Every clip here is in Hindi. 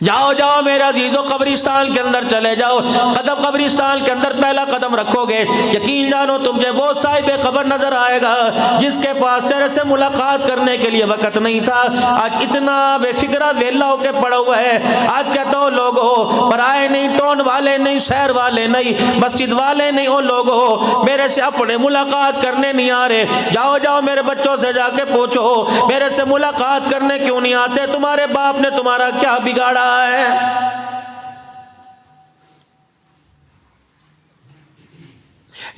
जाओ जाओ मेरे अजीजों, कब्रिस्तान के अंदर चले जाओ। कदम कब्रिस्तान के अंदर पहला कदम रखोगे, यकीन जानो तुझे वो साहिब कब्र नजर आएगा जिसके पास तेरे से मुलाकात करने के लिए वक्त नहीं था। आज इतना बेफिक्रा वेला होके पड़ा हुआ है। आज कहता हूँ लोगों, पराए नहीं, टोन वाले नहीं, शहर वाले नहीं, मस्जिद वाले नहीं, ओ लोगों मेरे से अपने मुलाकात करने नहीं आ रहे। जाओ जाओ मेरे बच्चों से जाके पूछो मेरे से मुलाकात करने क्यों नहीं आते, तुम्हारे बाप ने तुम्हारा क्या बिगाड़ा है।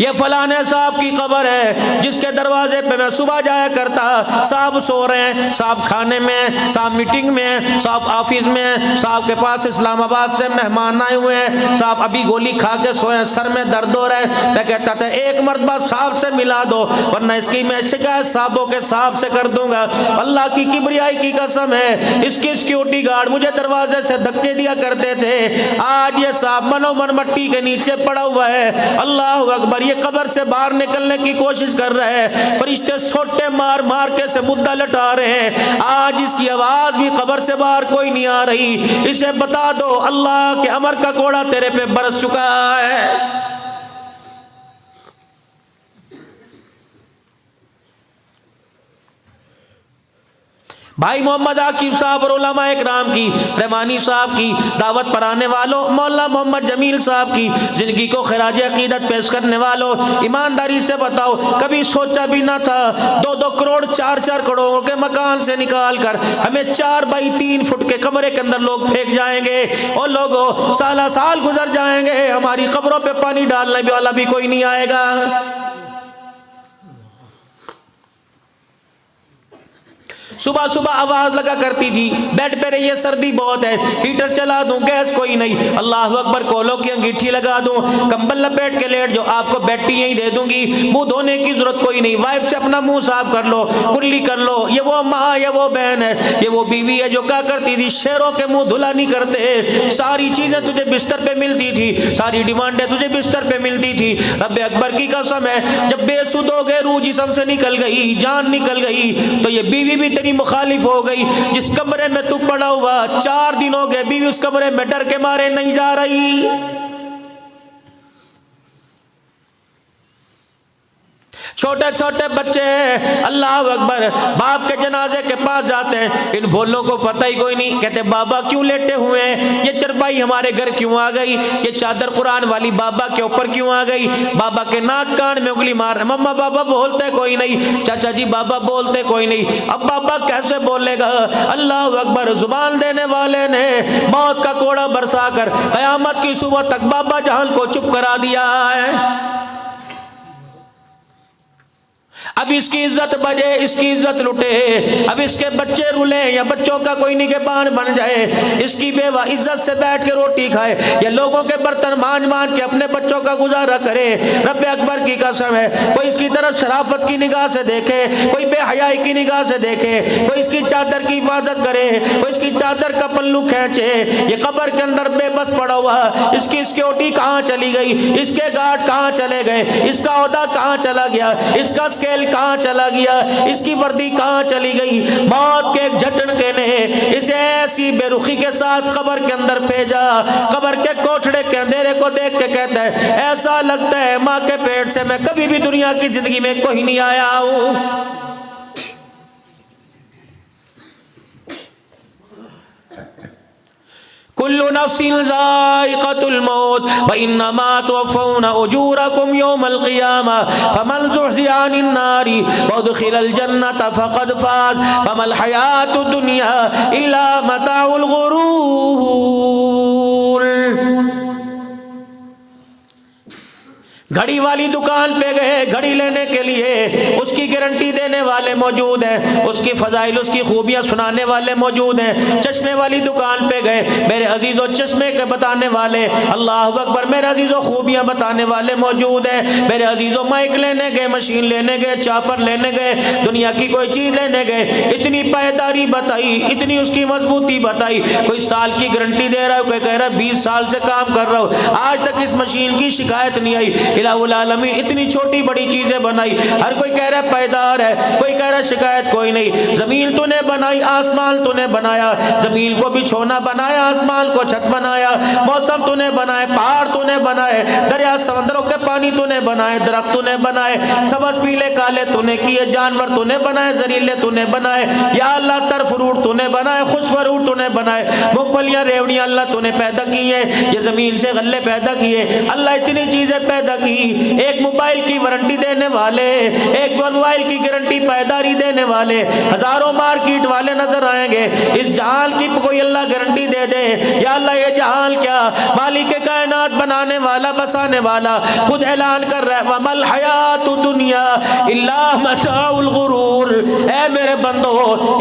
ये फलाने साहब की कब्र है जिसके दरवाजे पे मैं सुबह जाया करता। साहब सो रहे हैं, साहब खाने में, साहब मीटिंग में, साहब ऑफिस में, साहब के पास इस्लामाबाद से मेहमान आए हुए हैं, साहब अभी गोली खा के सोए, सर में दर्द हो रहा है। मैं कहता था एक मरतबा साहब से मिला दो, वरना इसकी मैं शिकायत साहबों के साहब से कर दूंगा। अल्लाह की किबरियाई की कसम है, इसके सिक्योरिटी गार्ड मुझे दरवाजे से धक्के दिया करते थे। आज ये साहब मनोमन मट्टी के नीचे पड़ा हुआ है। अल्लाह अकबर, ये कब्र से बाहर निकलने की कोशिश कर रहे हैं, फरिश्ते सोटे मार मार के से मुद्दा लटा रहे हैं। आज इसकी आवाज भी कब्र से बाहर कोई नहीं आ रही। इसे बता दो अल्लाह के अमर का कोड़ा तेरे पे बरस चुका है। भाई मोहम्मद आकिब साहब और उलमा इकराम की, रहमानी साहब की दावत पर आने वालों, मौला मोहम्मद जमील साहब की जिंदगी को खराज अकीदत पेश करने वालों, ईमानदारी से बताओ कभी सोचा भी ना था 2-2 करोड़ 4-4 करोड़ के मकान से निकाल कर हमें 4 बाई 3 फुट के कमरे के अंदर लोग फेंक जाएंगे और लोगों साला साल गुजर जाएंगे, हमारी कब्रों पे पानी डालने वाला भी कोई नहीं आएगा। सुबह सुबह आवाज लगा करती थी, बेड पे रहिए सर्दी बहुत है, हीटर चला दूं, गैस कोई नहीं, अल्लाह अकबर, कोलों की अंगीठी लगा दूं, कंबल लपेट के लेट जो आपको बैठी यही दे दूंगी, मुंह धोने की जरूरत कोई नहीं, वाइफ से अपना मुंह साफ कर लो, कुल्ली कर लो। ये वो माँ, ये वो बहन है, ये वो बीवी है जो क्या करती थी, शेरों के मुंह धुला नहीं करते, सारी चीजें तुझे बिस्तर पे मिलती थी, सारी डिमांडें तुझे बिस्तर पे मिलती थी। रब्बे अकबर की कसम है, जब बेसुध हो गए, रूह जिस्म से निकल गई, जान निकल गई, तो ये बीवी भी तेरी मुखालिफ हो गई। जिस कमरे में तू पड़ा हुआ 4 दिन हो गए, बीवी उस कमरे में डर के मारे नहीं जा रही। छोटे छोटे बच्चे अल्लाह अकबर बाप के जनाजे के पास जाते हैं, इन भोलों को पता ही कोई नहीं, कहते बाबा क्यों लेटे हुए हैं, ये चरपाई हमारे घर क्यों आ गई, ये चादर कुरान वाली बाबा के ऊपर क्यों आ गई, बाबा के नाक कान में उंगली मार, मम्मा बाबा बोलते कोई नहीं, चाचा जी बाबा बोलते कोई नहीं, अब बाबा कैसे बोलेगा। अल्लाह अकबर, जुबान देने वाले ने मौत का कोड़ा बरसा कर कयामत की सुबह तक बाबा जहान को चुप करा दिया है। अब इसकी इज्जत बजे, इसकी इज्जत लुटे, अब इसके बच्चे रुले या बच्चों का कोई निगहबान बन जाए, इसकी बेवा इज्जत से बैठ के रोटी खाए या लोगों के बर्तन मांझ मांझ के अपने बच्चों का गुजारा करे। रब्बे अकबर की कसम है, कोई इसकी तरफ शराफत की निगाह से देखे, कोई बेहयाई की निगाह से देखे, कोई इसकी चादर की हिफाजत करे, कोई इसकी चादर का पल्लू खींचे, ये कब्र के अंदर बेबस पड़ा हुआ, इसकी सिक्योरिटी कहाँ चली गई, इसके गार्ड कहाँ चले गए, इसका ओहदा कहाँ चला गया, इसका स्केल कहां चला गया, इसकी वर्दी कहां चली गई। मौत के एक झटके ने इसे ऐसी बेरुखी के साथ कब्र के अंदर भेजा, कब्र के कोठड़े के अंधेरे को देख के कहता है ऐसा लगता है मां के पेट से मैं कभी भी दुनिया की जिंदगी में कोई नहीं आया हूं। कुल्लु नफ्सिन ज़ाइक़तुल मौत व इन्नमा तुवफ़्फ़ौना उजूरकुम यौमल क़ियामह फमन ज़ुहज़िहा अनिन नारि व उदख़िलल जन्नता फ़क़द फ़ाज़ वमल हयातुद दुनिया इल्ला मताउल गुरूर। घड़ी वाली दुकान पे गए घड़ी लेने के लिए, उसकी गारंटी देने वाले मौजूद हैं, उसकी फजाइल उसकी खूबियां सुनाने वाले मौजूद हैं। चश्मे वाली दुकान पे गए, मेरे अजीजों चश्मे के बताने वाले, अल्लाह अकबर, मेरे अजीजों खूबियां बताने वाले मौजूद हैं। मेरे अजीजों माइक लेने गए, मशीन लेने गए, चापर लेने गए, दुनिया की कोई चीज लेने गए, इतनी पायदारी बताई, इतनी उसकी मजबूती बताई, कोई साल की गारंटी दे रहा है, कोई कह रहा है 20 साल से काम कर रहा हूं, आज तक इस मशीन की शिकायत नहीं आई। इलाहुल आलमीन इतनी छोटी बड़ी चीजें बनाई। हर कोई कह रहा है पैदार है, कोई कह रहा है शिकायत कोई नहीं। जमीन तूने बनाई, आसमान तूने बनाया, जमीन को बिछोना बनाया, आसमान को छत बनाया, मौसम तूने बनाए, पहाड़ तूने बनाए, दरिया समंदरों के पानी तूने बनाए, दरख्त तूने बनाए, सबज पीले काले तूने किए, जानवर तूने बनाए, जहरीले तूने बनाए, या अल्लाह तर फ्रूट तूने बनाए, खुश फ्रूट तूने बनाए, मूंगफलियां रेवड़ियां अल्लाह तूने पैदा की है, ये जमीन से गल्ले पैदा किए। अल्लाह इतनी चीजें पैदा की। एक मोबाइल की वारंटी देने वाले, एक मोबाइल की गारंटी पायदारी देने वाले हजारों मार्केट वाले नजर आएंगे। इस जहान की कोई अल्लाह गारंटी दे दे, या अल्लाह ये जहान क्या, मालिक कायनात बनाने वाला बसाने वाला खुद ऐलान कर रहा है, वमल हयातु दुनिया इल्ला मताउल गुरूर। ऐ मेरे बंदो,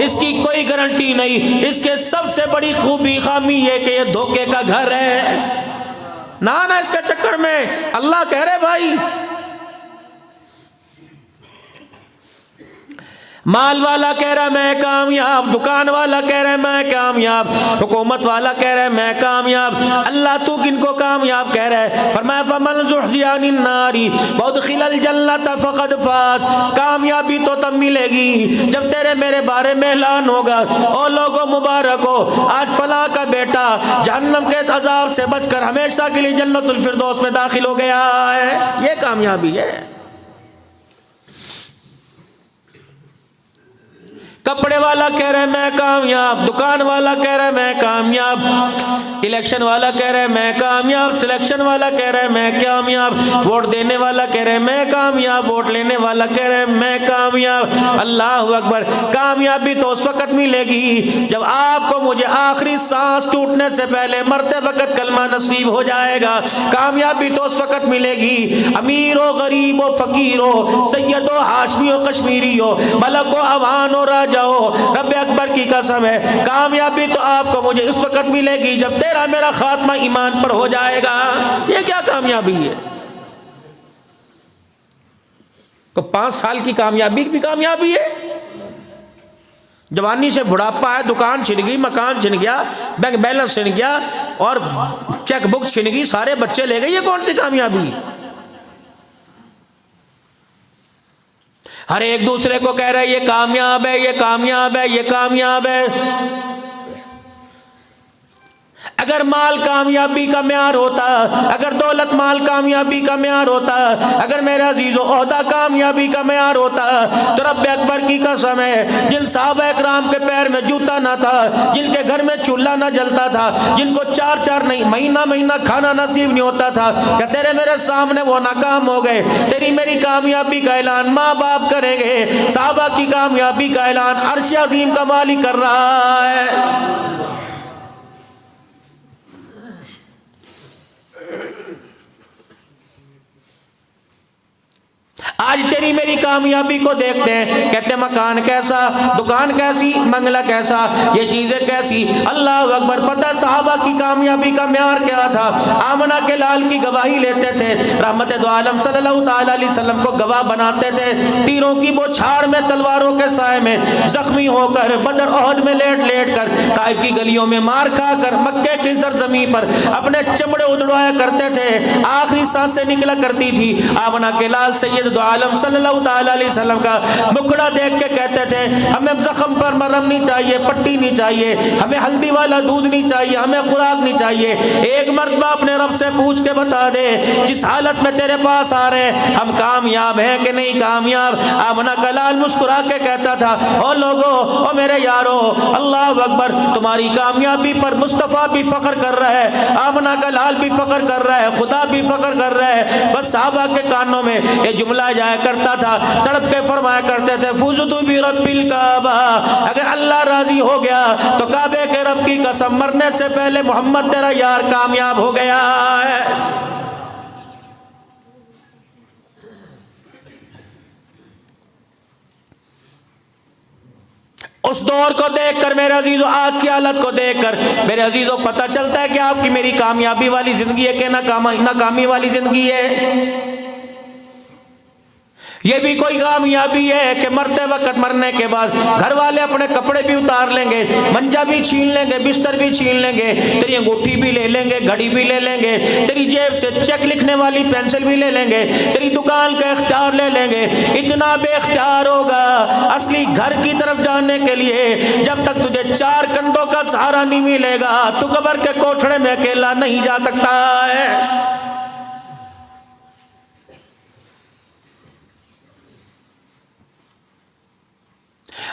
इसकी कोई गारंटी नहीं, इसके सबसे बड़ी खूबी खामी ये कि ये धोखे का घर है। ना ना इसके चक्कर में अल्लाह कह रहे भाई, माल वाला कह रहा है मैं कामयाब, दुकान वाला कह रहा है मैं कामयाब, हुकूमत वाला कह रहा है मैं कामयाब। अल्लाह तू किनको कामयाब कह रहा है? फरमाया फमन ज़ुहज़िया अनिन नारी वउदखिलल जन्नत फ़क़द फ़ाज़। कामयाबी तो तब मिलेगी जब तेरे मेरे बारे में ऐलान होगा, ओ लोगों मुबारक हो, आज फलां का बेटा जहन्नम के अज़ाब से बचकर हमेशा के लिए जन्नतुल फ़िरदौस में दाखिल हो गया है। ये कामयाबी है। कपड़े वाला कह रहा है मैं कामयाब, दुकान वाला कह रहा है मैं कामयाब, इलेक्शन वाला कह रहा है मैं कामयाब, सिलेक्शन वाला कह रहा है मैं कामयाब, वोट देने वाला कह रहा है मैं कामयाब, वोट लेने वाला कह रहा है मैं कामयाब। अल्लाह अकबर। कामयाबी तो उस वक्त मिलेगी जब आपको मुझे आखिरी सांस टूटने से पहले मरते वक्त कलमा नसीब हो जाएगा। कामयाबी तो उस वक्त मिलेगी, अमीर हो, गरीब हो, फकीर हो, सैयद हो, हाशमी हो, कश्मीरी हो, मलक हो, अवान हो, राजा हो, रब अकबर की कसम है कामयाबी तो आपको मुझे इस वक्त मिलेगी जब तेरा मेरा खात्मा ईमान पर हो जाएगा। ये क्या कामयाबी है? तो 5 साल की कामयाबी भी कामयाबी है। जवानी से बुढ़ापा है, दुकान छिन गई, मकान छिन गया, बैंक बैलेंस छिन गया और चेकबुक छिन गई, सारे बच्चे ले गए, ये कौन सी कामयाबी? हर एक दूसरे को कह रहा है ये कामयाब है, ये कामयाब है, ये कामयाब है। अगर माल कामयाबी का म्यार होता, अगर दौलत माल कामयाबी का म्यार होता, अगर मेरा अजीजो ओहदा कामयाबी का म्यार होता, तो रब अकबर की कसम है जिन साहबा इकराम के पैर में जूता ना था, जिनके घर में चूल्हा ना जलता था, जिनको 4-4 महीना खाना नसीब नहीं होता था, क्या तेरे मेरे सामने वो नाकाम हो गए? तेरी मेरी कामयाबी का ऐलान माँ बाप करेंगे, साहबा की कामयाबी का ऐलान अर्श अजीम का मालिक कर रहा है। आज तेरी मेरी कामयाबी को देखते हैं, कहते हैं मकान कैसा, दुकान कैसी, बंगला कैसा, ये चीजें कैसी। अल्लाह अकबर। पता साहबा की कामयाबी का म्यार क्या था? आमना के लाल की गवाही लेते थे, रहमत दो आलम सल्लल्लाहु ताला अलैहि वसल्लम को गवाह बनाते थे, तीरों की बौछार में, तलवारों के साए में जख्मी होकर, बदर ओहद में लेट लेट कर, ताइफ की गलियों में मार खाकर, मक्के की सरजमीन पर अपने चमड़े उधड़वाया करते थे, आखिरी सांसें निकला करती थी। आमना के लाल सैयद दो आलम सल्लल्लाहु ताला अलैहि वसल्लम का मुखड़ा देख के कहते थे हमें जख्म पर मरहम नहीं चाहिए, पट्टी नहीं चाहिए, हमें हल्दी वाला दूध नहीं चाहिए, हमें खुराक नहीं चाहिए। एक मर्तबा अपने रब से पूछ के बता दे जिस हालत में तेरे पास आ रहे हैं हम कामयाब हैं कि नहीं कामयाब। आमना का लाल मुस्कुरा के कहता था ओ लोगो, ओ मेरे यारो, अल्लाह अकबर, तुम्हारी कामयाबी पर मुस्तफ़ा भी फख्र कर रहा है, आमना का लाल भी फख्र कर रहा है, खुदा भी फख्र कर रहा है। बस साहबा के कानों में ये जुमला जाया करता था, तड़प के फरमाया करते थे फुज़तु बि रब्बिल काबा, अगर अल्लाह राजी हो गया तो काबे के रब की कसम मरने से पहले मोहम्मद तेरा यार कामयाब हो गया है। उस दौर को देखकर मेरे अजीजों, आज की हालत को देखकर मेरे अजीजों पता चलता है कि आपकी मेरी कामयाबी वाली जिंदगी है कि नाकामी वाली जिंदगी है। ये भी कोई कामयाबी है कि मरते वक्त, मरने के बाद घर वाले अपने कपड़े भी उतार लेंगे, मंजा भी छीन लेंगे, बिस्तर भी छीन लेंगे, तेरी अंगूठी भी ले लेंगे, घड़ी भी ले लेंगे, तेरी जेब से चेक लिखने वाली पेंसिल भी ले लेंगे, तेरी दुकान का इख्तियार ले लेंगे। इतना बेख्तियार होगा असली घर की तरफ जाने के लिए, जब तक तुझे चार कंधों का सहारा नहीं मिलेगा तू कब्र के कोठड़े में अकेला नहीं जा सकता है।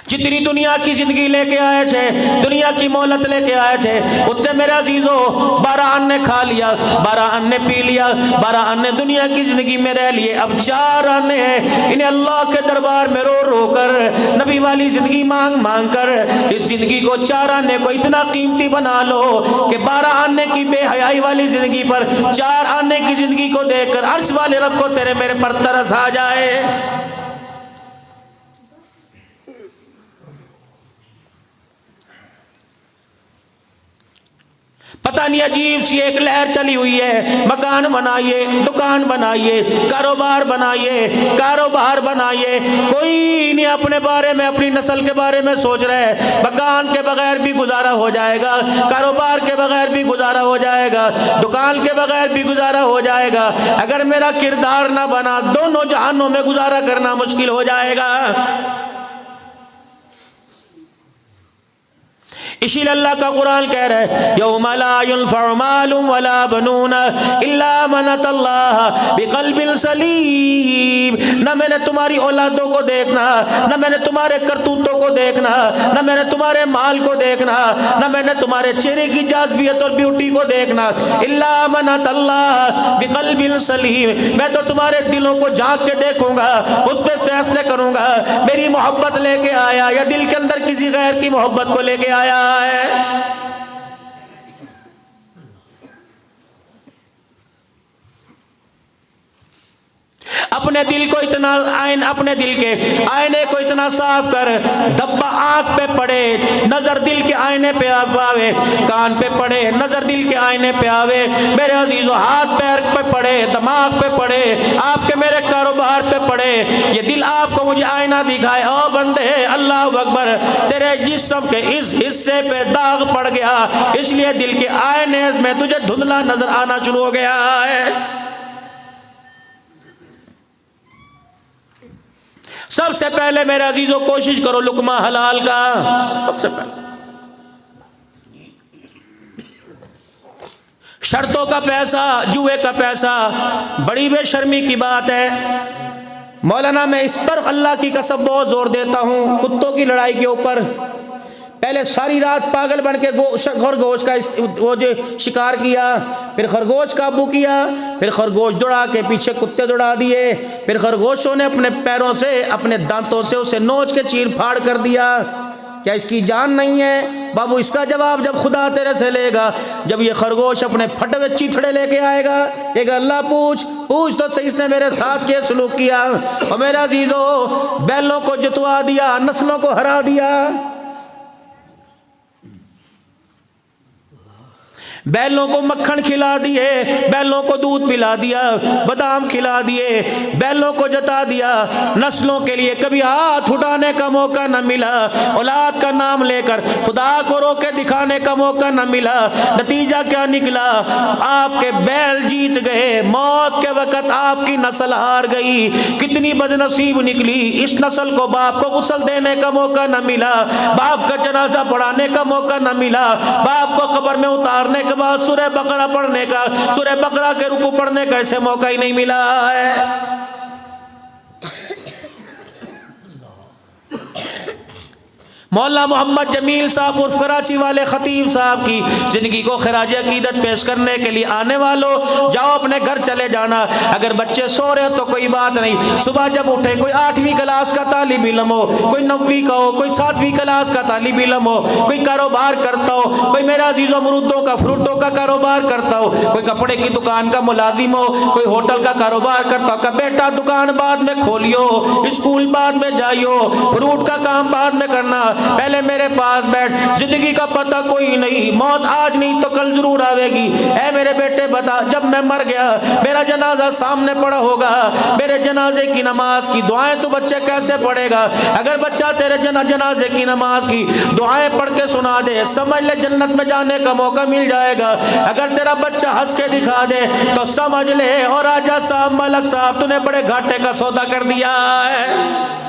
जितनी दुनिया की जिंदगी लेके आए थे, दुनिया की मोहलत लेके आए थे, उससे मेरे अजीजों 12 अन्य खा लिया, 12 अन्य पी लिया, 12 अन्य दुनिया की जिंदगी में रह लिए। अब 4 अन्य हैं, इन्हें अल्लाह के दरबार में रो रो कर, नबी वाली जिंदगी मांग मांग कर, इस जिंदगी को 4 अन्य को इतना कीमती बना लो कि 12 अन्य की बेहयाई वाली जिंदगी पर 4 अन्य की जिंदगी को देखकर अर्श वाले रब को तेरे मेरे पर तरस आ जाए। पता नहीं अजीब सी एक लहर चली हुई है, मकान बनाइए, दुकान बनाइए, कारोबार बनाइए, कारोबार बनाइए, कोई नहीं अपने बारे में, अपनी नस्ल के बारे में सोच रहे हैं। मकान के बगैर भी गुजारा हो जाएगा, कारोबार के बगैर भी गुजारा हो जाएगा, दुकान के बगैर भी गुजारा हो जाएगा। अगर मेरा किरदार ना बना दोनों जहानों में गुजारा करना मुश्किल हो जाएगा। इसीलिए अल्लाह का कुरान कह रहा है, यौम ला युनफ़उ मालुन वला बनून इल्ला मन अतल्लाह बिक़ल्बिन सलीम। न मैंने तुम्हारी औलादों को देखना, न मैंने तुम्हारे करतूतों को देखना, न मैंने तुम्हारे माल को देखना, न मैंने तुम्हारे चेहरे की जाज़बियत और ब्यूटी को देखना, इल्ला मन अतल्लाह बिक़ल्बिन सलीम। मैं तो तुम्हारे दिलों को झांक के देखूंगा, उस पर फैसले करूंगा मेरी मोहब्बत लेके आया या दिल के अंदर किसी गैर की मोहब्बत को लेके आया है। अपने दिल को इतना अपने दिल के आईने को इतना साफ कर, धब्बा आंख पे पड़े नजर दिल के आईने पे आवे, कान पे पड़े नजर दिल के आईने पे आवे, मेरे अजीजों हाथ पैर पे पड़े, दिमाग पे पड़े, आपके मेरे कारोबार पे पड़े, ये दिल आपको मुझे आईना दिखाए, ओ बंदे अल्लाह अकबर, तेरे जिस्म के इस हिस्से पे दाग पड़ गया, इसलिए दिल के आईने में तुझे धुंधला नजर आना शुरू हो गया है। सबसे पहले मेरे अजीजों कोशिश करो लुकमा हलाल का, सबसे पहले। शर्तों का पैसा, जुए का पैसा बड़ी बेशर्मी की बात है। मौलाना मैं इस पर अल्लाह की कसम बहुत जोर देता हूँ, कुत्तों की लड़ाई के ऊपर। पहले सारी रात पागल बन के खरगोश का वो जो शिकार किया, फिर खरगोश काबू किया, फिर खरगोश दौड़ा के पीछे कुत्ते दौड़ा दिए, फिर खरगोशों ने अपने पैरों से, अपने दांतों से उसे नोच के चीर फाड़ कर दिया। क्या इसकी जान नहीं है? बाबू इसका जवाब जब खुदा तेरे से लेगा, जब ये खरगोश अपने फटे हुए चीथड़े लेके आएगा, एक अल्लाह पूछ तो सही इसने मेरे साथ क्या सलूक किया। और मेरा अजीजों बैलों को जितवा दिया, नस्लों को हरा दिया, बैलों को मक्खन खिला दिए, बैलों को दूध पिला दिया, बादाम खिला दिए, बैलों को जता दिया, नस्लों के लिए कभी हाथ उठाने का मौका न मिला, औलाद का नाम लेकर खुदा को रोके दिखाने का मौका न मिला। नतीजा क्या निकला? आपके बैल जीत गए, मौत के वक्त आपकी नस्ल हार गई। कितनी बदनसीब निकली, इस नस्ल को बाप को गुस्ल देने का मौका न मिला, बाप का जनाजा पढ़ाने का मौका न मिला, बाप को कब्र में उतारने के बाद सूरह बकरा पढ़ने का, सूरह बकरा के रुकू पढ़ने का ऐसे मौका ही नहीं मिला है। मौला मोहम्मद जमील साहब उर्फ कराची वाले खतीब साहब की जिंदगी को खिराज अकीदत पेश करने के लिए आने वालों, जाओ अपने घर चले जाना। अगर बच्चे सो रहे हो तो कोई बात नहीं, सुबह जब उठे कोई 8वीं क्लास का तालिब इल्म हो, कोई 9वीं का हो, कोई 7वीं क्लास का तालिब इल्म हो, कोई कारोबार करता हो, कोई मेरा अजीजों अमरूदों का फ्रूटों का कारोबार करता हो, कोई कपड़े की दुकान का मुलाजिम हो, कोई होटल का कारोबार करता हो, का बेटा दुकान बाद में खोलियो, स्कूल बाद में जाइयो, फ्रूट का काम बाद में करना, पहले मेरे पास बैठ, जिंदगी का पता कोई नहीं, मौत आज नहीं तो कल जरूर आवेगी। ऐ मेरे बेटे बता, जब मैं मर गया मेरा जनाजा सामने पड़ा होगा, मेरे जनाजे की नमाज की दुआएं तू बच्चे कैसे पढ़ेगा? अगर बच्चा तेरे जनाजे की नमाज की दुआएं पढ़ के सुना दे, समझ ले जन्नत में जाने का मौका मिल जाएगा। अगर तेरा बच्चा हंस के दिखा दे तो समझ ले, और राजा साहब, मलक साहब, तूने बड़े घाटे का सौदा कर दिया है।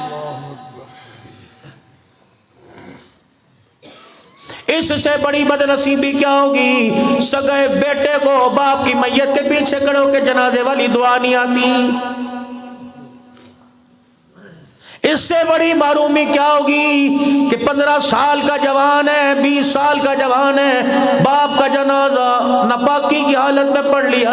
इससे बड़ी बदनसीबी क्या होगी? सगे बेटे को बाप की मैयत के पीछे खड़े होकर जनाजे वाली दुआ नहीं आती। इससे बड़ी मारूमी क्या होगी कि 15 साल का जवान है, 20 साल का जवान है, बाप का जनाजा नापाकी की हालत में पढ़ लिया,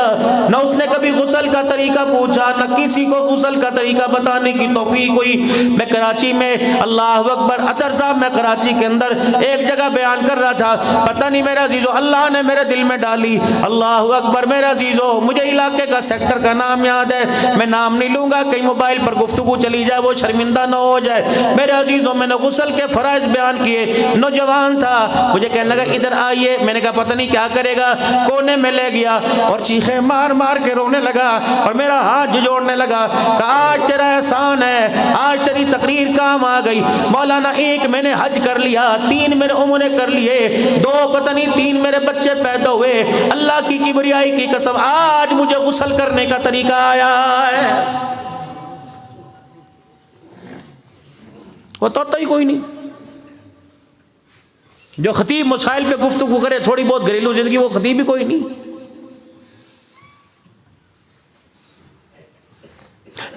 न उसने कभी गुस्ल का तरीका पूछा, न किसी को गुस्ल का तरीका बताने की तौफीक हुई। मैं कराची में, अल्लाह अकबर, अतर साहब, मैं कराची के अंदर एक जगह बयान कर रहा था, पता नहीं मेरा अजीजो अल्लाह ने मेरे दिल में डाली, अल्लाह अकबर, मेरा अजीजो, मुझे इलाके का सेक्टर का नाम याद है, मैं नाम नहीं लूंगा, कहीं मोबाइल पर गुफ्तगू चली जाए वो शर्मिंदा न हो जाए। मेरे अजीजों, मैंने गुस्ल के फराइज बयान किए, नौजवान था, मुझे कहने लगा इधर आइए, मैंने कहा पता नहीं क्या करेगा, कोने में ले गया और चीखें मार मार के रोने लगा और मेरा हाथ जोड़ने लगा। आज तेरा एहसान है, आज तेरी तकरीर काम आ गई मौलाना। एक मैंने हज कर लिया, 3 मेरे उम्रे कर लिए, 2 पता नहीं 3 मेरे बच्चे पैदा हुए, अल्लाह की किबरियाई की कसम आज मुझे गुस्ल करने का तरीका आया है। वो तो ही कोई नहीं। जो खतीब मसाइल पे गुफ्तगू करे थोड़ी बहुत घरेलू जिंदगी, वो खतीब भी कोई नहीं।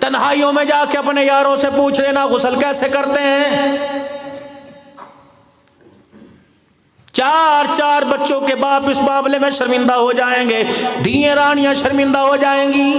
तन्हाइयों में जाके अपने यारों से पूछ लेना गुस्ल कैसे करते हैं। 4 बच्चों के बाप इस मामले में शर्मिंदा हो जाएंगे, धिये रानियां शर्मिंदा हो जाएंगी।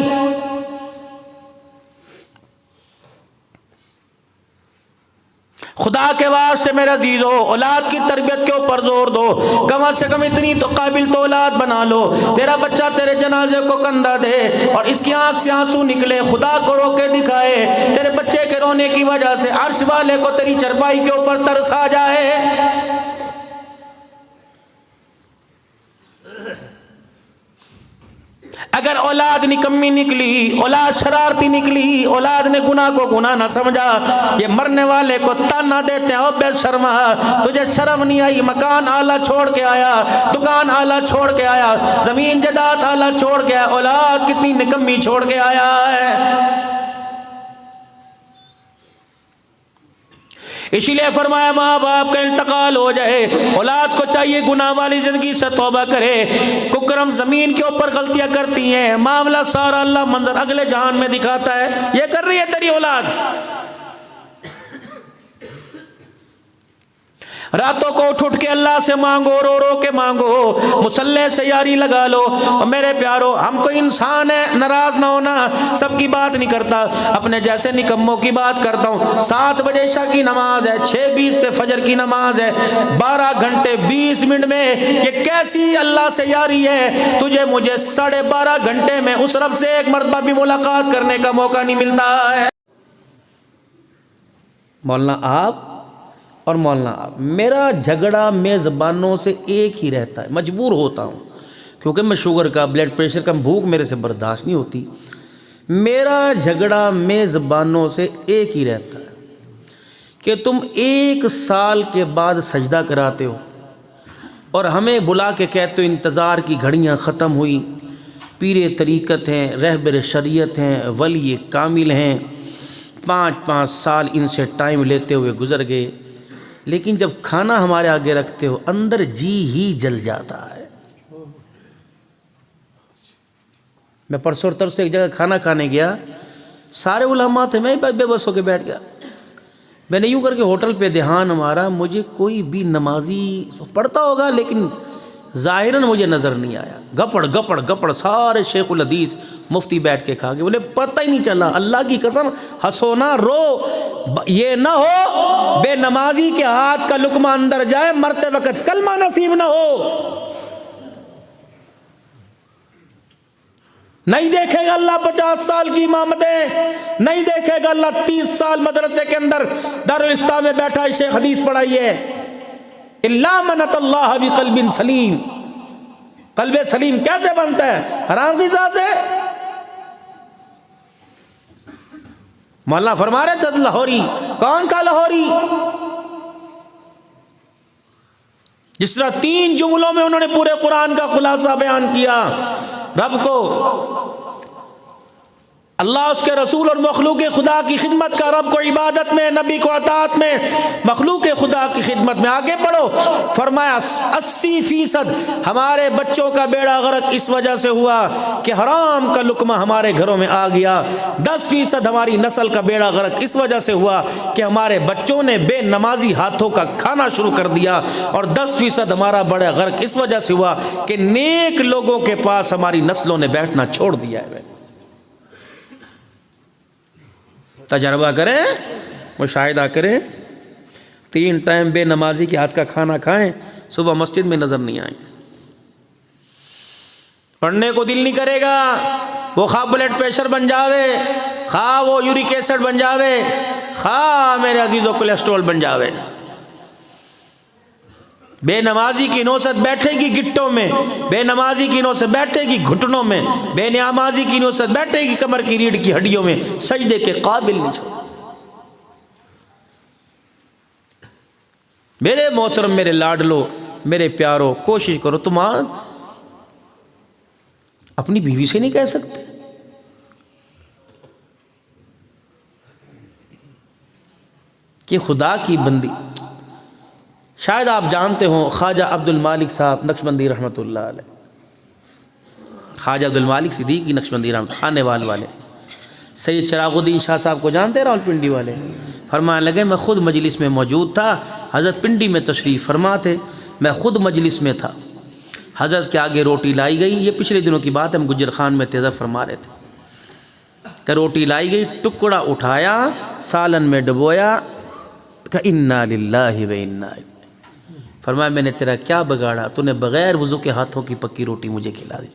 खुदा के वास्ते मेरा अजीजो, औलाद की तरबियत के ऊपर जोर दो, कम से कम इतनी तो काबिल तो औलाद बना लो। तेरा बच्चा तेरे जनाजे को कंधा दे और इसकी आंख से आंसू निकले, खुदा को रोके दिखाए, तेरे बच्चे के रोने की वजह से अर्श वाले को तेरी चरपाई के ऊपर तरस आ जाए। अगर औलाद निकम्मी निकली, औलाद शरारती निकली, औलाद ने गुनाह को गुनाह ना समझा, ये मरने वाले को ताना देते हैं, ओ बेशर्मा, तुझे शर्म नहीं आई, मकान आला छोड़ के आया, दुकान आला छोड़ के आया, जमीन जायदाद आला छोड़ के आया, औलाद कितनी निकम्मी छोड़ के आया है। इसीलिए फरमाया माँ बाप का इंतकाल हो जाए, औलाद को चाहिए गुनाह वाली जिंदगी से तौबा करे। कुकरम जमीन के ऊपर गलतियां करती हैं, मामला सारा अल्लाह मंजर अगले जहान में दिखाता है, ये कर रही है तेरी औलाद। रातों को उठ उठ के अल्लाह से मांगो, रो रो के मांगो, मुसल्ले से यारी लगा लो। और मेरे प्यारो, हम कोई इंसान है, नाराज ना होना, सबकी बात नहीं करता, अपने जैसे निकम्मों की बात करता हूँ। 7 बजे ईशा की नमाज है, 6:20 पे फजर की नमाज है, 12 घंटे 20 मिनट में ये कैसी अल्लाह से यारी है, तुझे मुझे 12.5 घंटे में उस रब से एक मरतबा भी मुलाकात करने का मौका नहीं मिलता है। मौलाना आप और मौलाना आप, मेरा झगड़ा मेज़बानों से एक ही रहता है, मजबूर होता हूँ क्योंकि मैं शुगर का, ब्लड प्रेशर का, भूख मेरे से बर्दाश्त नहीं होती। मेरा झगड़ा मेज़बानों से एक ही रहता है कि तुम 1 साल के बाद सजदा कराते हो और हमें बुला के कहते हो इंतज़ार की घड़ियाँ ख़त्म हुई, पीरे तरीक़त हैं, रहबर शरीयत हैं, वली कामिल हैं, 5-5 साल इनसे टाइम लेते हुए गुज़र गए, लेकिन जब खाना हमारे आगे रखते हो अंदर जी ही जल जाता है। मैं परसों तरसों एक जगह खाना खाने गया, सारे उलमा थे, मैं बेबस होकर बैठ गया। मैंने यूँ करके होटल पे ध्यान मारा, मुझे कोई भी नमाजी पढ़ता होगा लेकिन ज़ाहिरन मुझे नज़र नहीं आया। गपड़ गपड़ गपड़ सारे शेखुल हदीस मुफ्ती बैठ के खा गए, बोले पता ही नहीं चला। अल्लाह की कसम, हंसो ना रो, ये ना हो बेनमाजी के हाथ का लुकमा अंदर जाए, मरते वक्त कलमा नसीब ना हो। नहीं देखेगा अल्लाह 50 साल की इमामतें, नहीं देखेगा अल्लाह 30 साल मदरसे के अंदर दारुल इफ्ता में बैठा शेख हदीस पढ़ाई है। इल्ला मन अल्लाह बिक़ल्बिन सलीम, कल्बे सलीम कैसे बनता है? हराम ग़िज़ा से। मौलाना फरमा रहे जद लाहौरी, कौन का लाहौरी? जिस तरह 3 जुमलों में उन्होंने पूरे कुरान का खुलासा बयान किया। रब को, अल्लाह उसके रसूल और मखलूक खुदा की खिदमत का, रब को इबादत में, नबी को अतात में, मखलूक खुदा की खिदमत में। आगे पढ़ो, फरमाया 80% हमारे बच्चों का बेड़ा गर्क इस वजह से हुआ कि हराम का लुकमा हमारे घरों में आ गया। 10% हमारी नस्ल का बेड़ा गर्क इस वजह से हुआ कि हमारे बच्चों ने बेनमाजी हाथों का खाना शुरू कर दिया। और 10% हमारा बड़ा गर्क इस वजह से हुआ कि नेक लोगों के पास हमारी नस्लों ने बैठना छोड़ दिया है। तजर्बा करें, मुशाहिदा करें। 3 टाइम बेनमाजी के हाथ का खाना खाएं, सुबह मस्जिद में नजर नहीं आएंगे, पढ़ने को दिल नहीं करेगा। वो खा ब्लड प्रेशर बन जावे, खा वो यूरिक एसिड बन जावे, खा मेरे अजीजों कोलेस्ट्रॉल बन जावे। बेनमाजी की नौसत बैठेगी गिट्टों में, बेनमाजी की नौसत बैठेगी घुटनों में, बेनमाजी की नौसत बैठेगी कमर की रीढ़ की हड्डियों में, सजदे के काबिल नहीं छोड़। मेरे मोहतरम, मेरे लाडलो, मेरे प्यारो, कोशिश करो। तुम अपनी बीवी से नहीं कह सकते कि खुदा की बंदी। शायद आप जानते हो ख्वाजा अब्दुल मालिक साहब नक्शबंदी रहमतुल्लाह अलैह, ख्वाजा अब्दुल मालिक सिद्दीकी नक्शबंदी रहमत खाने वाले सैयद चिरागुद्दीन शाह साहब को जानते हैं, रावलपिंडी वाले। फरमाने लगे मैं ख़ुद मजलिस में मौजूद था, हज़रत पिंडी में तशरीफ़ फरमा थे, मैं ख़ुद मजलिस में था। हज़रत के आगे रोटी लाई गई, ये पिछले दिनों की बात है, हम गुज्जर खान में तेज़ा फरमा रहे थे कि रोटी लाई गई, टुकड़ा उठाया, सालन में डुबोया, का इन्ना लिल्लाहि व इन्ना इलैहि। फरमाया मैंने तेरा क्या बिगाड़ा, तूने बगैर वज़ू के हाथों की पक्की रोटी मुझे खिला दी।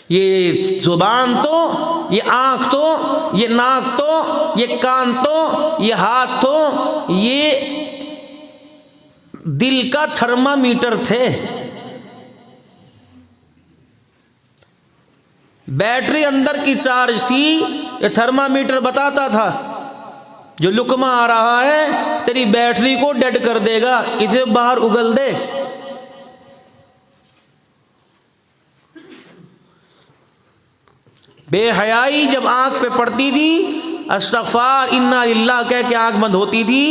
ये जुबान तो, ये आँख तो, ये नाक तो, ये कान तो, ये हाथ तो, ये दिल का थर्मामीटर थे। बैटरी अंदर की चार्ज थी, ये थर्मामीटर बताता था जो लुकमा आ रहा है तेरी बैटरी को डेड कर देगा, इसे बाहर उगल दे। बेहयाई जब आंख पे पड़ती थी, अस्तगफार इन्ना लिल्लाह कह के आंख बंद होती थी।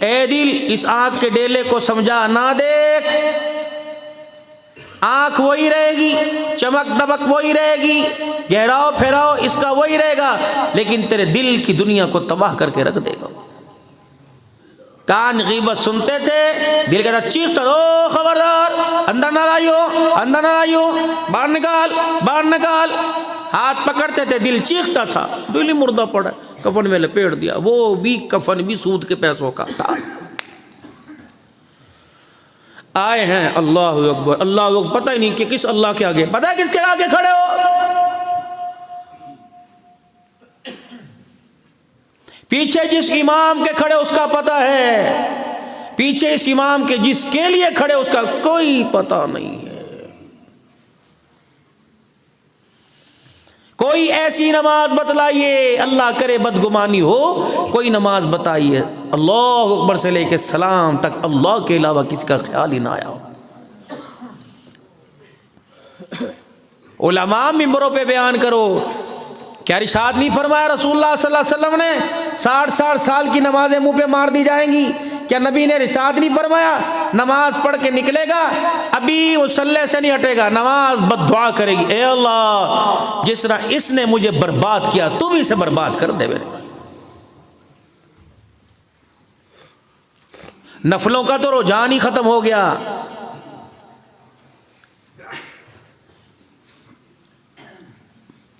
ए दिल, इस आंख के डेले को समझा ना देख, आंख वही रहेगी, चमक दमक वही रहेगी, गहराओ फेराओ इसका वही रहेगा, लेकिन तेरे दिल की दुनिया को तबाह करके रख देगा। कान गीबत सुनते थे, दिल कहता चीखता, ओ खबरदार, अंदर ना आइयो, अंदर ना आइयो, बाहर निकाल, बाहर निकाल। हाथ पकड़ते थे, दिल चीखता था, दिल ही मुर्दा पड़ा, कफन में लपेट दिया, वो भी कफन भी सूद के पैसों का था। आए हैं अल्लाह अकबर, अल्लाह अकबर, पता ही नहीं कि किस अल्लाह के आगे, पता है किसके आगे खड़े हो? पीछे जिस इमाम के खड़े उसका पता है, पीछे इस इमाम के जिसके लिए खड़े उसका कोई पता नहीं है। कोई ऐसी नमाज बतलाइए, अल्लाह करे बदगुमानी हो, कोई नमाज बताइए अल्लाह अकबर से लेके सलाम तक अल्लाह के अलावा किसका ख्याल ही ना आया हो। उलमा मिंबरों पे बयान करो, क्या इरशाद नहीं फरमाया रसूलुल्लाह सल्लल्लाहु अलैहि वसल्लम ने 60 साल की नमाजें मुंह पे मार दी जाएंगी? क्या नबी ने इरशाद नहीं फरमाया नमाज पढ़ के निकलेगा अभी मुसल्ले से नहीं हटेगा, नमाज बद्दुआ करेगी, ए अल्लाह जिस तरह इसने मुझे बर्बाद किया तू भी इसे बर्बाद कर दे। मेरे नफलों का तो रुझान ही खत्म हो गया।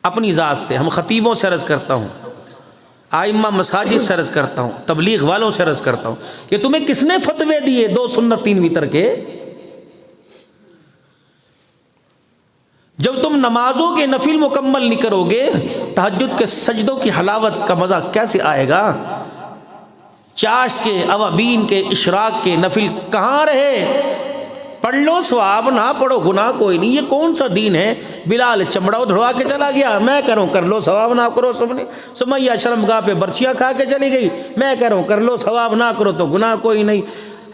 अपनी ज़ात से हम खतीबों से अर्ज़ करता हूँ, आइम्मा मसाजिद से अर्ज़ करता हूँ, तबलीग वालों से अर्ज़ करता हूँ कि तुम्हें किसने फतवे दिए 2 सुन्नत 3 वितर के? जब तुम नमाजों के नफिल मुकम्मल नहीं करोगे, तहज्जुद के सजदों की हलावत का मज़ा कैसे आएगा? चाश के, अवाबीन के, इशराक के नफिल कहाँ रहे? पढ़ लो सवाब, ना पढ़ो गुनाह कोई नहीं। ये कौन सा दीन है? बिलाल चमड़ा उधड़वा के चला गया, मैं कह रहा हूँ कर लो सवाब ना करो सबने। सुमैया शर्मगाह पे बर्चियाँ खा के चली गई, मैं कह रहा हूँ कर लो सवाब ना करो तो गुनाह कोई नहीं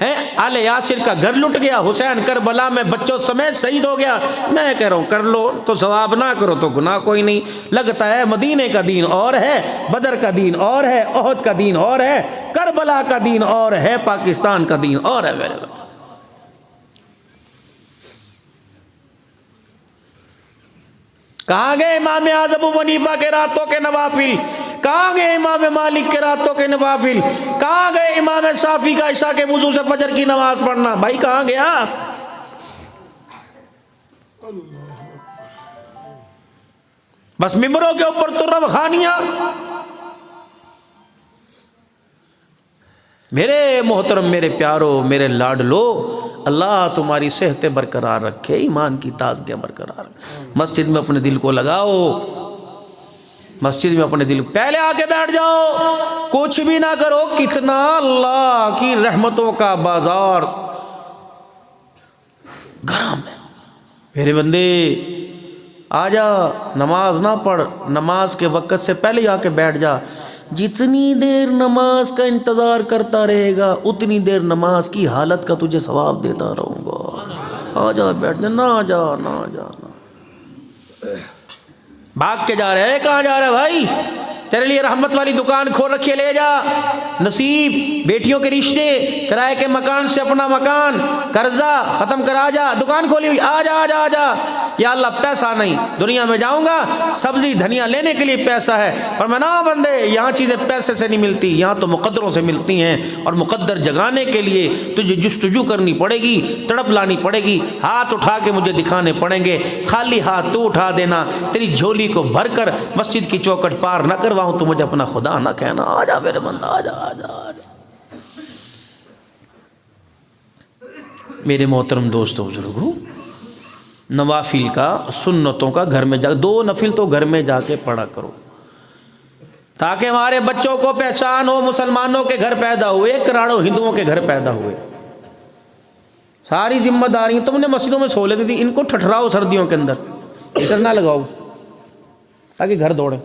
है। आले यासिर का घर लुट गया, हुसैन करबला में बच्चों समेत शहीद हो गया, मैं कह रहा हूँ कर लो तो सवाब ना करो तो गुनाह कोई नहीं। लगता है मदीने का दीन और है, बदर का दीन और है, ओहद का दीन और है, करबला का दीन और है, पाकिस्तान का दीन और है। मेरे कहाँ गए इमाम आज़म अबू हनीफा के रातों के नवाफिल? कहाँ गए इमाम मालिक के रातों के नवाफिल? कहाँ गए इमाम शाफी का इशा के वुजू से फजर की नमाज पढ़ना? भाई कहाँ गया? बस मिंबरों के ऊपर तुर्रब खानियां। मेरे मोहतरम, मेरे प्यारो, मेरे लाडलो, अल्लाह तुम्हारी सेहतें बरकरार रखे, ईमान की ताज़गियाँ बरकरार रखे। मस्जिद में अपने दिल को लगाओ, मस्जिद में अपने दिल पहले आके बैठ जाओ, कुछ भी ना करो। कितना अल्लाह की रहमतों का बाजार गरम है। मेरे बंदे आजा, नमाज ना पढ़, नमाज के वक़्त से पहले आके बैठ जा। जितनी देर नमाज का इंतज़ार करता रहेगा, उतनी देर नमाज की हालत का तुझे सवाब देता रहूँगा। आ जा, बैठ जा, ना जा ना जा ना। भाग के जा रहे हैं, कहाँ जा रहे है भाई? तेरे लिए रहमत वाली दुकान खोल रखी है, ले जा। नसीब, बेटियों के रिश्ते, किराए के मकान से अपना मकान, कर्जा ख़त्म करा जा, दुकान खोली हुई, आ जा आ जा आ जा। या अल्लाह पैसा नहीं, दुनिया में जाऊंगा सब्जी धनिया लेने के लिए पैसा है, पर मैं ना बंदे, यहाँ चीज़ें पैसे से नहीं मिलती, यहाँ तो मुकद्दरों से मिलती हैं। और मुकद्दर जगाने के लिए तुझे जुस्तजू करनी पड़ेगी, तड़प लानी पड़ेगी, हाथ उठा के मुझे दिखाने पड़ेंगे। खाली हाथ तू उठा देना, तेरी झोली को भर कर मस्जिद की चौखट पार न करवाऊँ तो मुझे अपना खुदा ना कहना। आ जा मेरे बंदा, आ जा आ जा आ जा। मेरे मोहतरम दोस्तों बुजुर्गों, नवाफिल का, सुन्नतों का घर में जा, 2 नफिल तो घर में जाके पढ़ा करो, ताकि हमारे बच्चों को पहचान हो। मुसलमानों के घर पैदा हुए, करोड़ों हिंदुओं के घर पैदा हुए, सारी जिम्मेदारी तुमने मस्जिदों में सो लेती थी, इनको ठठराओ सर्दियों के अंदर, हीटर ना लगाओ ताकि घर दौड़े।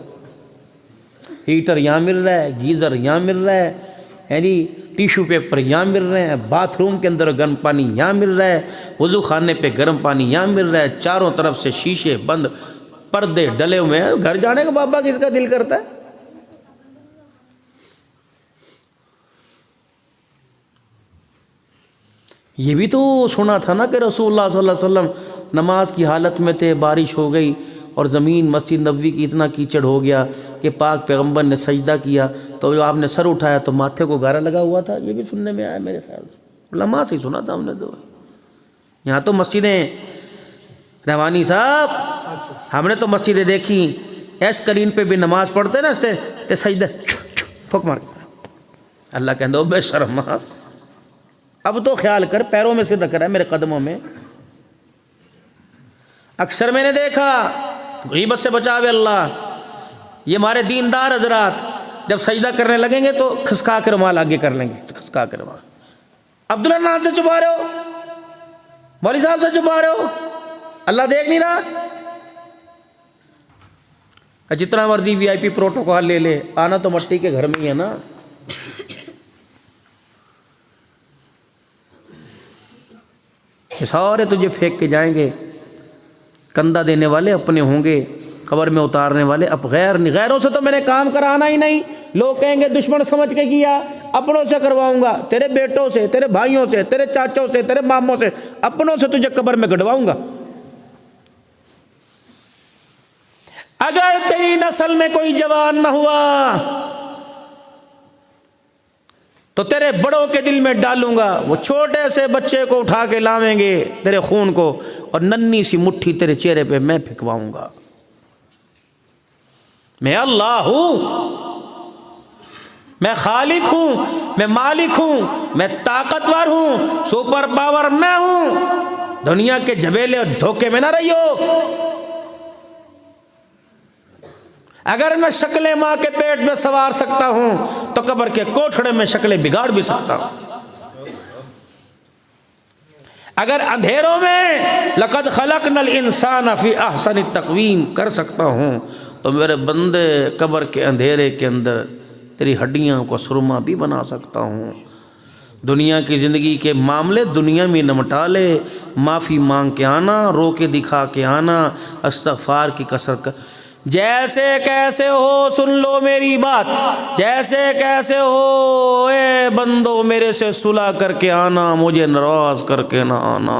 हीटर यहाँ मिल रहा है, गीज़र यहाँ मिल रहा है जी, टिश्यू पेपर यहाँ मिल रहे हैं, बाथरूम के अंदर गर्म पानी यहाँ मिल रहा है, वज़ू खाने पे गर्म पानी यहाँ मिल रहा है, चारों तरफ से शीशे बंद, पर्दे डले हुए हैं। घर जाने का बाबा किसका दिल करता है? ये भी तो सुना था ना कि रसूलुल्लाह सल्लल्लाहु अलैहि वसल्लम नमाज की हालत में थे, बारिश हो गई और ज़मीन मस्जिद नबवी की इतना कीचड़ हो गया कि पाक पैगंबर ने सजदा किया तो जो आपने सर उठाया तो माथे को गारा लगा हुआ था। ये भी सुनने में आया मेरे ख्याल से, लम्हा से सुना था हमने तो। यहाँ तो मस्जिदें, रहवानी साहब, हमने तो मस्जिदें देखी, ऐस स्क्रीन पे भी नमाज पढ़ते ना ते सजदा फुक मार, अल्लाह कहते बेशर्म, अब तो ख्याल कर, पैरों में से धक्का है मेरे कदमों में। अक्सर मैंने देखा, गीबत से बचावे अल्लाह, ये हमारे दीनदार हजरात जब सजदा करने लगेंगे तो खिसका कर रुमाल आगे कर लेंगे, खिसका कर रुमाल। अब्दुल्ला नाम से छुपा रहे हो, मौलवी साहब से छुपा रहे हो, अल्लाह देख नहीं रहा? जितना मर्जी वीआईपी प्रोटोकॉल ले ले, आना तो मट्टी के घर में ही है ना। ये सारे तुझे फेंक के जाएंगे, कंधा देने वाले अपने होंगे, कब्र में उतारने वाले अब गैर नहीं। गैरों से तो मैंने काम कराना ही नहीं, लोग कहेंगे दुश्मन समझ के किया, अपनों से करवाऊंगा, तेरे बेटों से, तेरे भाइयों से, तेरे चाचों से, तेरे मामों से, अपनों से तुझे कब्र में गड़वाऊंगा। अगर तेरी नस्ल में कोई जवान न हुआ तो तेरे बड़ों के दिल में डालूंगा, वो छोटे से बच्चे को उठा के लावेंगे तेरे खून को, और नन्ही सी मुट्ठी तेरे चेहरे पे मैं फिकवाऊंगा। मैं अल्लाह हूं, मैं खालिक हूं, मैं मालिक हूं, मैं ताकतवर हूं, सुपर पावर मैं हूं। दुनिया के झबेले और धोखे में ना रहियो। अगर मैं शक्लें माँ के पेट में संवार सकता हूं तो कब्र के कोठड़े में शक्लें बिगाड़ भी सकता हूं। अगर अंधेरों में लक़द खलक़नल इंसान फी अहसनि तक़वीम कर सकता हूं तो मेरे बंदे कब्र के अंधेरे के अंदर तेरी हड्डियों को सुरमा भी बना सकता हूं। दुनिया की ज़िंदगी के मामले दुनिया में निपटा ले, माफ़ी मांग के आना, रो के दिखा के आना, इस्तिग़फ़ार की कसरत कर। जैसे कैसे हो सुन लो मेरी बात, जैसे कैसे हो ए बंदो मेरे से सुलह करके आना, मुझे नाराज़ करके ना आना,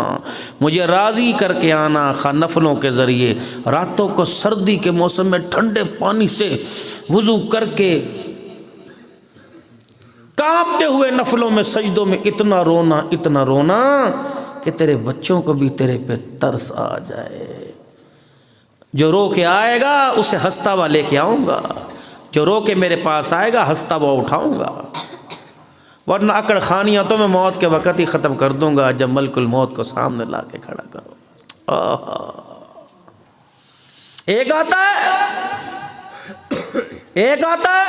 मुझे राज़ी करके आना। खा नफलों के ज़रिए रातों को सर्दी के मौसम में ठंडे पानी से वज़ू करके कांपते हुए नफलों में सजदों में इतना रोना कि तेरे बच्चों को भी तेरे पे तरस आ जाए। जो रो के आएगा उसे हंसता हुआ लेके आऊँगा, जो रो के मेरे पास आएगा हंसता हुआ उठाऊँगा, वरना अकड़ खानियाँ तो मैं मौत के वक़्त ही ख़त्म कर दूँगा जब मलकुल मौत को सामने ला के खड़ा करो। एक आता है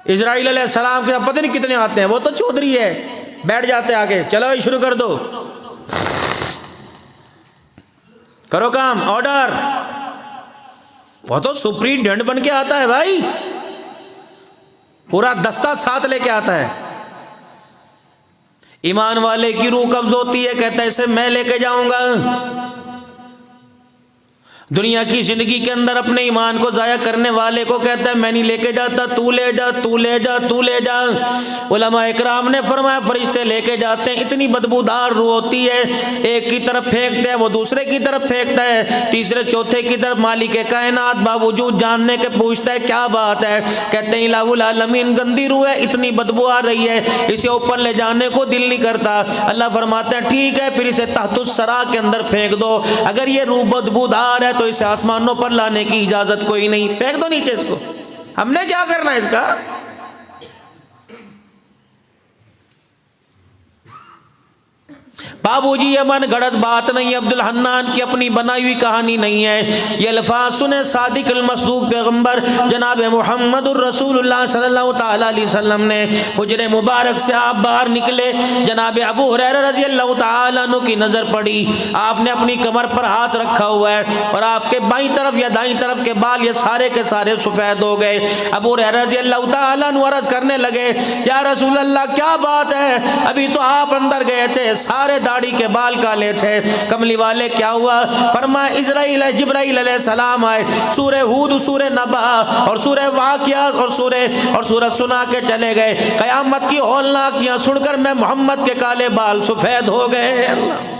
इजराइल अलैहिस्सलाम के पता नहीं कितने आते हैं, वो तो चौधरी है, बैठ जाते आके, चलो शुरू कर दो, करो काम, ऑर्डर। वो तो सुप्रीटेंडेंट बन के आता है भाई, पूरा दस्ता साथ लेके आता है। ईमान वाले की रूह कब्ज होती है, कहता है इसे मैं लेके जाऊंगा। दुनिया की जिंदगी के अंदर अपने ईमान को जाया करने वाले को कहता है मैं नहीं लेके जाता, तू ले जा, तू ले जा, तू ले जा। उलमा इकराम ने फरमाया फरिश्ते लेके जाते हैं, इतनी बदबूदार रूह होती है, एक की तरफ फेंकते हैं वो दूसरे की तरफ फेंकता है, तीसरे चौथे की तरफ मालिक कायनात बावजूद जानने के पूछता है क्या बात है, कहते हैं इलाहुल आलमीन गंदी रूह है, इतनी बदबू आ रही है, इसे ऊपर ले जाने को दिल नहीं करता। अल्लाह फरमाते हैं ठीक है फिर इसे तहतुस सरा के अंदर फेंक दो, अगर ये रूह बदबूदार है तो इसे आसमानों पर लाने की इजाजत कोई नहीं, फेंक दो नीचे इसको, हमने क्या करना है इसका। बाबूजी ये मन गढ़त बात नहीं है, अब्दुल हन्नान की अपनी बनाई हुई कहानी नहीं है। ये अल्फाज सुने सादिक अल मसदूक पैगंबर जनाब मुहम्मदुर रसूलुल्लाह सल्लल्लाहु तआला अलैहि वसल्लम ने हुजरे मुबारक से आप बाहर निकले, जनाब अबू हुरैरा रज़ी अल्लाह तआला अन्हु की नज़र पड़ी, आपने अपनी कमर पर हाथ रखा हुआ है और आपके बाईं तरफ या दाईं तरफ के बाल ये सारे के सारे सफ़ेद हो गए। अबू हुरैरा रज़ी अल्लाह तआला अन्हु अर्ज़ करने लगे या रसूल अल्लाह क्या बात है, अभी तो आप अंदर गए थे सारे दाढ़ी के बाल काले थे, कमली वाले क्या हुआ। फरमाया इजराइल जिब्राइल अलैहिस्सलाम आए, सूरह हूद, सूरह नबा और सूरह वाक़िया और सूरह सुना के चले गए। क़यामत की हौलनाकियां सुनकर मैं मोहम्मद के काले बाल सफ़ेद हो गए। अल्लाह